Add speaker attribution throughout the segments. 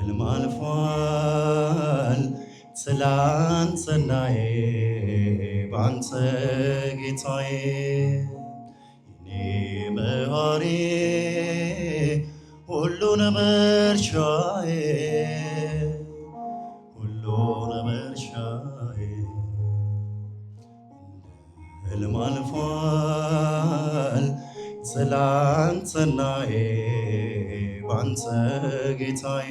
Speaker 1: ሕልም አልፏል ትላንትናዬ ባንተ ጌታዬ የኔ መሐሪ ሁሉን መርሻዬ ሁሉን መርሻዬ ሕልም አልፏል ትላንትናዬ ባንተ ጌታዬ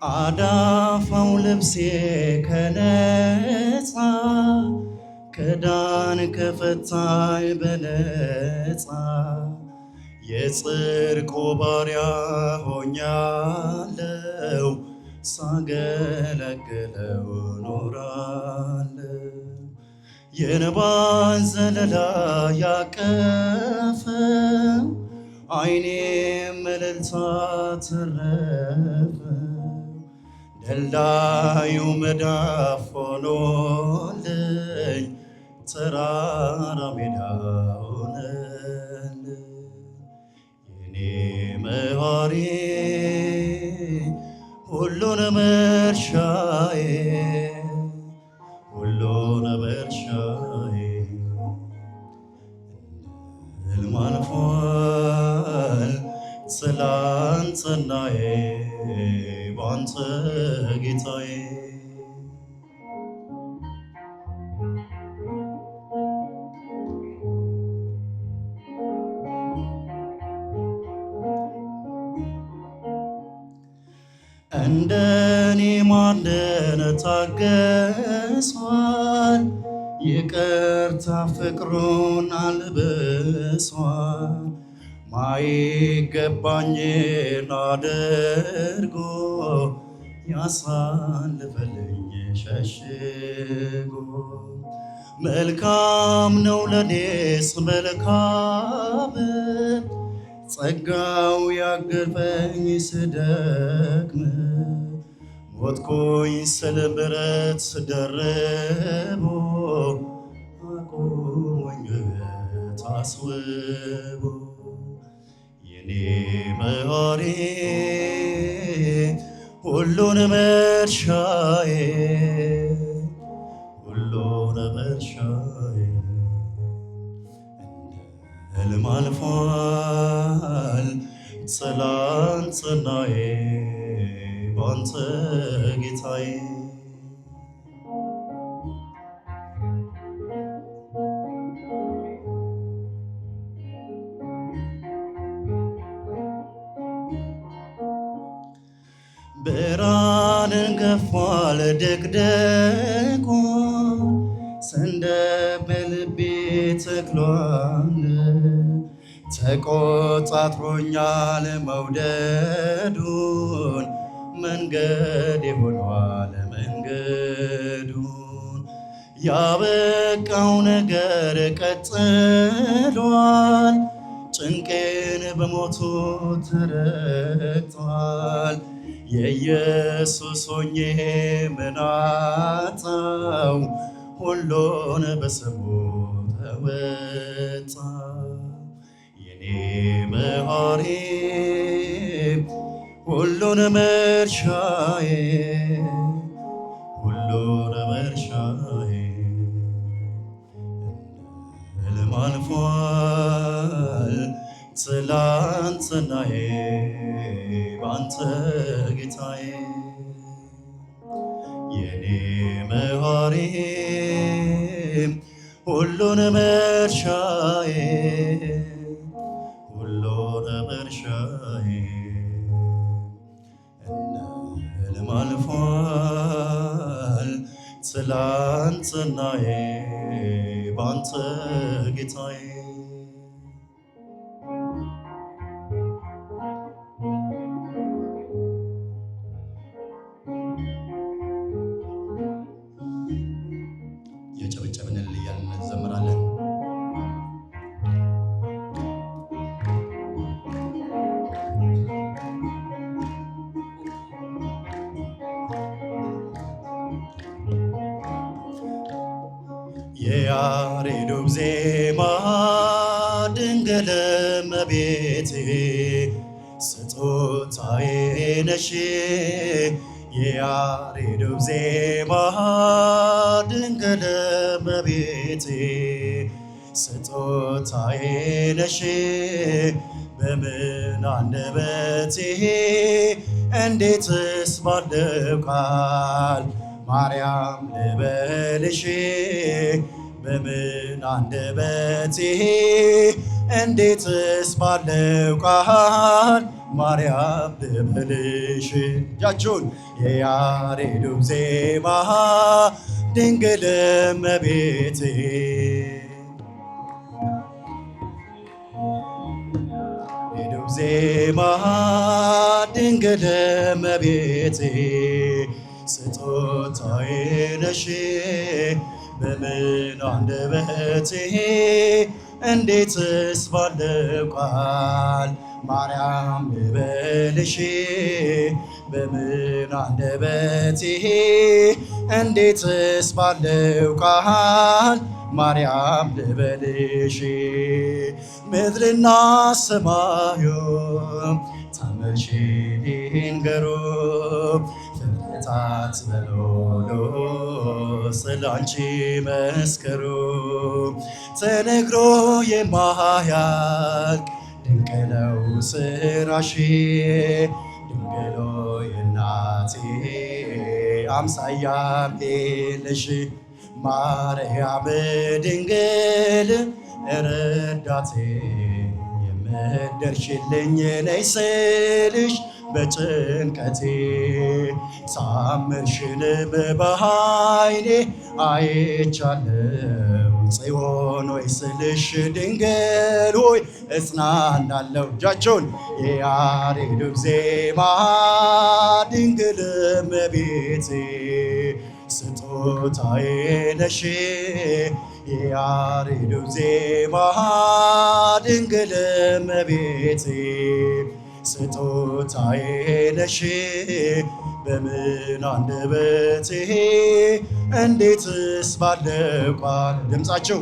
Speaker 1: አዳፋው ልብሴ ከነጻ ከዳን ከፈታይ በነጻ የጽድቁ ባሪያ ሆኛለው ሳገለግለው ኖራለው የንባን ዘለላ ያቀፈው ዓይኔም እልልታ ተረፈ ደልዳዩ መዳፍ ሆኖልኝ ተራራ ሜዳ ሆነልኝ የኔ መሐሪ ሁሉን መርሻዬ ሁሉን መርሻዬ ሕልም አልፏል ትላንትናዬ ባንተ ጌታዬ እንደኔ ማንን ታገሷል ይቅርታ ፍቅሩን አልብሷል ማይገባኝን አድርጎ ያሳልፈልኝ ሸሽጎ መልካም ነው ለኔስ መልካም ጸጋው ያገፈኝ ስደክም ሞትኩኝ ስለ ምሕረት ደርቦ አቆመኝ ታስውቦ የኔ መሐሪ ሁሉን መርሻዬ ሁሉን መርሻዬ ሕልም አልፏል ትላንትናዬ ባንተ ጌታዬ ብርሃንን ገፏል ድቅድቁ ሰንደቅ በልቤ ተክሏል ተቆጣጥሮኛል መውደዱን መንገድ ሆኗል መንገዱን ያበቃው ነገር ቀጥሏል ጭንቄን በሞቱ ተረግጧል የኢየሱስ ሆኜ ምናጣው ሁሉን በስሙ ተወጣ የኔ መሐሪ ሁሉን መርሻዬ ሁሉን መርሻዬ ሕልም አልፏል ትላንትናዬ ባንተ ጌታዬ የኔ መሐሪ ሁሉን መርሻዬ ሁሉን መርሻዬ ሕልም አልፏል ትላንትናዬ ባንተ ጌታዬ የጨበጨብን እያልን እንዘምራለን። የያሬዱ ዜማ ድንግል እመቤቴ ስጦታዬ ነሽ። የያሬዱ ዜማ ድንግል እመቤቴ ስጦታዬ ነሽ። በምን አንደበቴ እንዴትስ ባለው ቃል ማርያም ልበልሽ። በምን አንደበቴ እንዴትስ ባለው ቃል ማርያም ልበልሽ። እጃችሁን የያሬዱ ዜማ ድንግል እመቤቴ ዜማ ድንግል እመቤቴ ስጦታዬ ነሽ። በምን አንደበቴ እንዴትስ ባለው ቃል ማርያም ልበልሽ። በምን አንደበቴ እንዴትስ ባለው ቃል ማርያም ልበልሽ። ምድርና ሰማዩ ታምርሽን ይንገሩ፣ ፍጥረታት በሙሉ ስላንቺ መስክሩ። ተነግሮ የማያልቅ ድንቅ ነው ስራሽ፣ ድንግል ሆይ እናቴ አምሳያም የለሽ። ማርያም ድንግል ረዳቴ የምትደርሽልኝ ነይ ስልሽ በጭንቀቴ ታምርሽንም በዓይኔ አይቻለሁ። ጽዮን ሆይ ስልሽ ድንግል ሆይ እጽናናለሁ። እጃቸውን የያሬዱ ዜማ ድንግል እመቤቴ ስጦታዬ ነሽ። የያሬዱ ዜማ ድንግል እመቤቴ ስጦታዬ ነሽ። በምን አንደበቴ እንዴትስ ባለው ቃል ድምፃቸው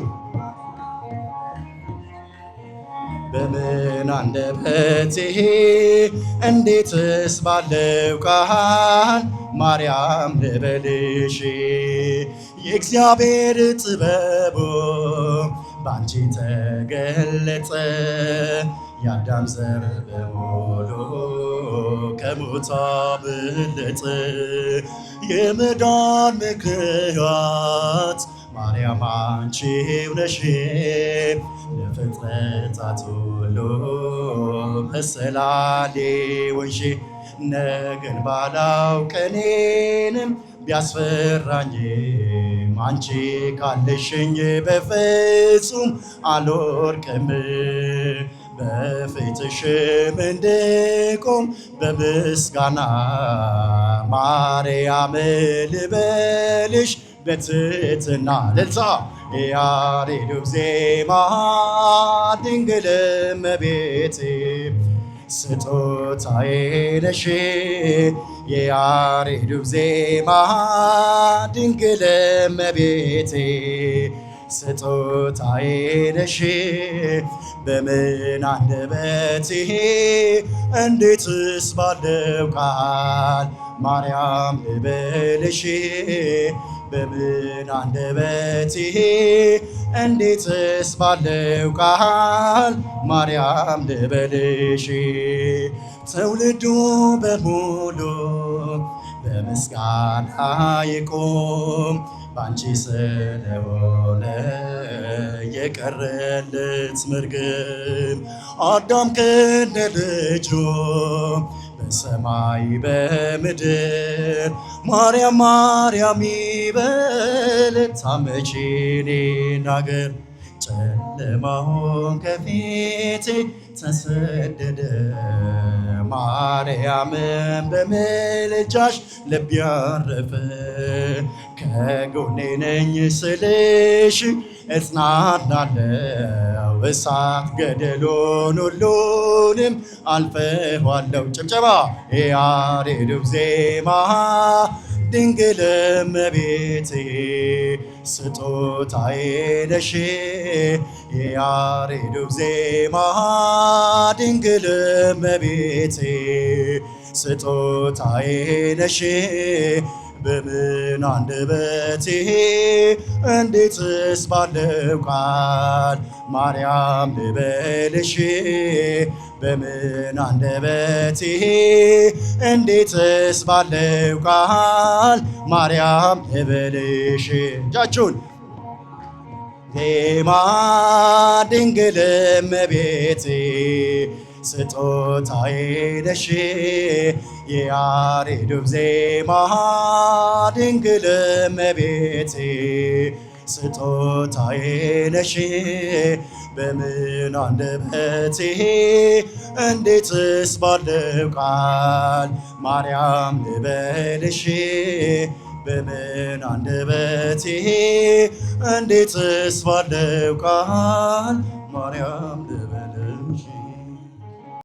Speaker 1: በምን አንደበቴ እንዴትስ ባለው ቃል ማርያም ልበልሽ። የእግዚአብሔር ጥበቡ ባንቺ ተገለጠ፣ የአዳም ዘር በሙሉ ከሞት አመለጠ። የመዳን ምክንያት ማርያም አንቺው ነሽ፣ ለፍጥረታት ሁሉ መሰላሌ ወንሽ። ነገን ባላውቅ እኔንም ቢያስፈራኝም አንቺ ካለሽኝ በፍጹም አልወድቅም። በፊትሽም እንድቆም በምስጋና ማርያም ልበልሽ በትሕትና። እልልታ የያሬዱ ዜማ ድንግል እመቤቴ ስጦታዬ ነሽ። የያሬዱ ዜማ ድንግል እመቤቴ ስጦታዬ ነሽ። በምን አንደበቴ እንዴትስ ባለው ቃል ማርያም ልበልሽ። በምን አንደበቴ እንዴትስ ባለው ቃል ማርያም ልበልሽ። ትውልዱ በሙሉ በምስጋና ይቁም፣ ባንቺ ስለሆነ የቀረለት መርገም። አዳም ከነ ልጁ በሰማይ በምድር ማርያም ማርያም ይበል ታመጪ እኔን አገር። ጨለማውን ከፊቴ ተሰደደ፣ ማርያምን በምልጃሽ ልቤ ያረፈ። ከጎኔ ነኝ ስልሽ እጽናናለሁ፣ እሳት ገደሉን ሁሉንም አልፈዋለሁ። ጭብጨባ የያሬዱ ዜማ ድንግል እመቤቴ ስጦታዬ ነሽ የያሬዱ ዜማ ድንግል እመቤቴ ስጦታዬ ነሽ በምን አንደበቴ እንዴትስ ባለው ቃል ማርያም ልበልሽ በምን አንደበቴ እንዴትስ ባለው ቃል ማርያም ልበልሽ እጃችሁን ዜማ ድንግል እመቤቴ ስጦታዬ ነሽ የያሬዱ ዜማ ድንግል እመቤቴ ስጦታዬ ነሽ በምን አንደበቴ እንዴትስ ባለው ቃል ማርያም ልበልሽ በምን አንደበቴ እንዴትስ ባለው ቃል ማርያም